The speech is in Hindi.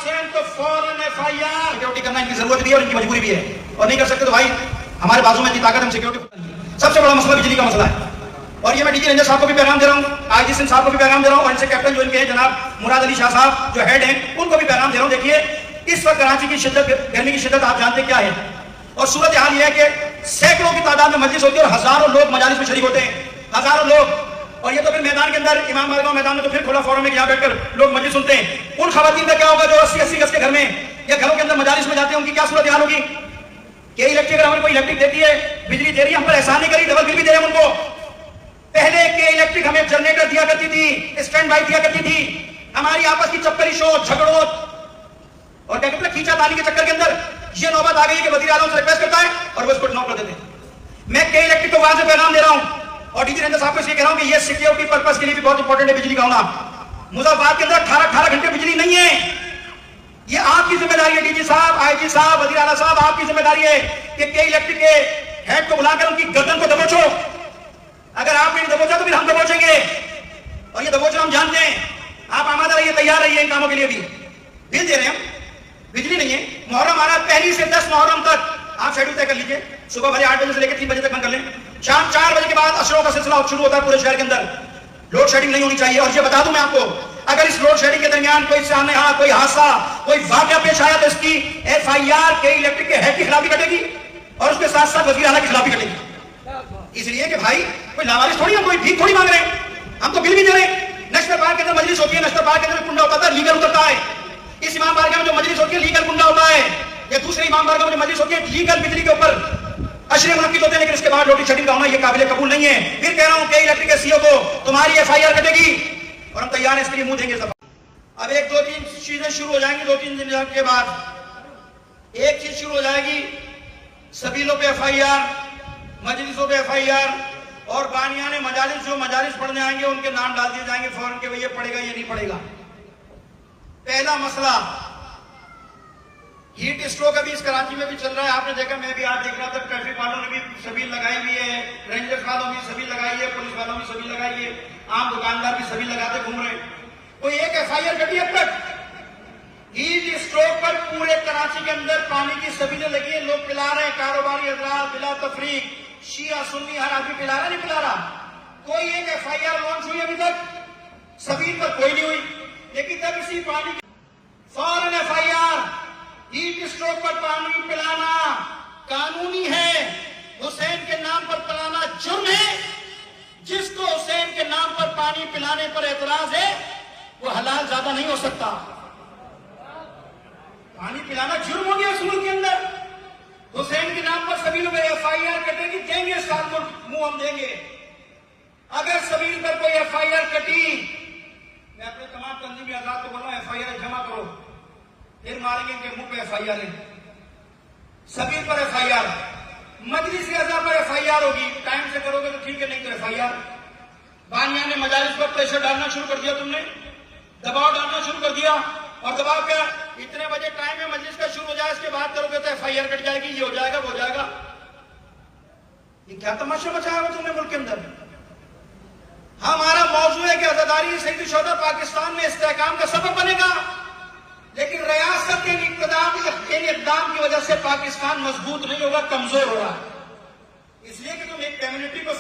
हुसैन तो फौरन FIR सिक्योरिटी करना इनकी जरूरत भी है और इनकी मजबूरी भी है, और नहीं कर सकते तो भाई हमारे बाजू में इतनी ताकत, हम सिक्योरिटी। सबसे बड़ा मसला बिजली का मसला है, और ये मैं DG रेंजर साहब को भी पैगाम दे रहा हूँ, IG सिंह साहब को भी पैगाम दे रहा हूँ, और इनसे कैप्टन जो इनके हैं जनाब मुराद अली शाह साहब जो हेड हैं, उनको भी पैगाम दे रहा हूँ। देखिए इस वक्त कराची की शिद्दत, गर्मी की शिद्दत आप जानते क्या है, और सूरत हाल यह है कि सैकड़ों की तादाद में मजलिस होती है और हजारों लोग मजालिस में शरीक होते हैं, हजारों लोग। और ये तो फिर मैदान के अंदर, इमाम बारगाह मैदान में तो फिर खुला फोरम में यहाँ बैठकर लोग मजलिस सुनते हैं। उन खवातीन का क्या होगा जो 80-80 गज के घर में या घरों के अंदर मजालिस में जाते हैं, उनकी क्या सूरत हाल होगी? कि इलेक्ट्रिक, अगर हमें कोई इलेक्ट्रिक देती है, बिजली दे रही है, हम पर एहसान नहीं करी, डबल बिल भी दे रहे हैं उनको। पहले के इलेक्ट्रिक हमें जनरेटर दिया करती थी, स्टैंड बाई दिया करती थी, हमारी आपस की चक्करी शोर झगड़ों और क्या कहते हैं खींचातानी के चक्कर के अंदर ये नौबत आ गई कि वज़ीर आज़म से रिक्वेस्ट करता है और वो इसको नॉक कर देते हैं। मैं के इलेक्ट्रिक को वाज़ेह पैगाम दे रहा हूं और DG रेंजर साहब को इसलिए कह रहा हूं कि ये सिक्योरिटी पर्पस के लिए भी बहुत इंपॉर्टेंट है बिजली का होना। मुजफ्फराबाद के अंदर 18 घंटे बिजली नहीं है, ये आपकी जिम्मेदारी है DG साहब, IG साहब, वज़ीर आला साहब, आपकी जिम्मेदारी है कि के इलेक्ट्रिक के हेड को बुलाकर उनकी गर्दन को दबोचो। अगर आपने नहीं दबोचा तो फिर हम दबोचेंगे, और ये दबोचना हम जानते हैं। आप आमादा रहिए, तैयार रहिए इन कामों के लिए भी। बिल दे रहे हैं हम, बिजली नहीं है। मुहर्रम आ रहा है, 1 से 10 मुहर्रम तक आप शेड्यूल तय कर लीजिए, सुबह भले 8 बजे से लेकर 3 बजे तक बंद कर लें, शाम 4 बजे के बाद असरों का सिलसिला शुरू होता है पूरे शहर के अंदर। लोड शेडिंग नहीं होनी चाहिए। और ये बता दूं मैं आपको, अगर इस लोड शेडिंग के दरमियान कोई सामने कोई हादसा, कोई वाकया पेश आया तो इसकी FIR के इलेक्ट्रिक के हेड के खिलाफ भी कटेगी और उसके साथ साथ वज़ीर आला के खिलाफ भी कटेगी। इसलिए कि भाई कोई लावारिस थोड़ी, हम कोई भीख थोड़ी मांग रहे हैं, हम तो बिल भी दे रहे हैं। नेशनल पार्क के अंदर मजलिस होती है, नेशनल पार्क के अंदर कुंडा होता था, लीगल उतरता है। इस इमाम बारगाह में जो मजलिस होती है लीगल कुंडा होता है, या दूसरे इमाम बारगाह में जो मजलिस होती है लीगल बिजली के ऊपर अशरे मुनक्किद होते हैं, लेकिन इसके बाद लोड शेडिंग का होना ये काबिल कबूल नहीं है। फिर कह रहा हूं कि इलेक्ट्रिक के CEO को तुम्हारी FIR कटेगी और हम तैयार हैं इसके लिए, मुंह देंगे सब। अब 1-2-3 चीजें शुरू हो जाएंगी, 2-3 दिन के बाद एक चीज शुरू हो जाएगी, सबीलों पे FIR, मजलिसों पे FIR, और बानियाने मजालिस जो मजालिस पढ़ने आएंगे उनके नाम डाल दिए जाएंगे फौरन के, भाई ये पढ़ेगा या नहीं पढ़ेगा। पहला मसला हीट स्ट्रोक अभी इस कराची में भी चल रहा है, आपने देखा, मैं भी आज देख रहा था, ट्रैफिक वालों ने भी सबील लगाई हुई है, रेंजर्स वालों ने सबील लगाई है, पुलिस वालों ने सबील लगाई है, आम दुकानदार भी सबील लगाते घूम रहे हैं। कोई एक FIR कटी अब तक? हीट स्ट्रोक पर पूरे कराची के अंदर पानी की सबीलें लगी है, लोग पिला रहे हैं, कारोबारी हजरात बिला तफरीक, शिया सुन्नी हर आदमी पिला रहा, नहीं पिला रहा। कोई एक FIR लॉन्च हुई अभी तक? सबील पर कोई नहीं हुई, लेकिन तब इसी पानी फौरन FIR। हीट स्ट्रोक पर पानी पिलाना कानूनी है, हुसैन के नाम पर पिलाना जुर्म है। जिसको हुसैन के नाम पर पानी पिलाने पर एतराज है वो हलाल ज्यादा नहीं हो सकता। पानी पिलाना जुर्म हो गया इस मुल्क के अंदर। हुसैन के नाम पर सबील में FIR कटेगी, देंगे साल को मुंह हम देंगे। अगर सबील पर कोई FIR कटी, मैं अपने तमाम तंजीमी आजाद को बोल रहा हूं FIR जमा करो, फिर मारेंगे इनके मुंह पे FIR है। सबील पर FIR, मजलिस के अज़ा पर FIR होगी, टाइम से करोगे तो ठीक है, नहीं तो FIR। बानियाने मजालिस पर प्रेशर डालना शुरू कर दिया तुमने, दबाव डालना शुरू कर दिया, और दबाव क्या, इतने बजे टाइम में मजलिस का शुरू हो जाए, इसके बाद करोगे तो FIR कट जाएगी, ये हो जाएगा वो हो जाएगा। ये क्या तमाशा मचाया हुआ तुमने मुल्क के अंदर? हमारा मौजू है कि आजादारी सईद शोहदा पाकिस्तान में इस्तेहकाम का सबब बनेगा, लेकिन रियासत के इक़दाम की वजह से पाकिस्तान मजबूत नहीं होगा, कमजोर होगा। इसलिए कि तुम एक कम्युनिटी को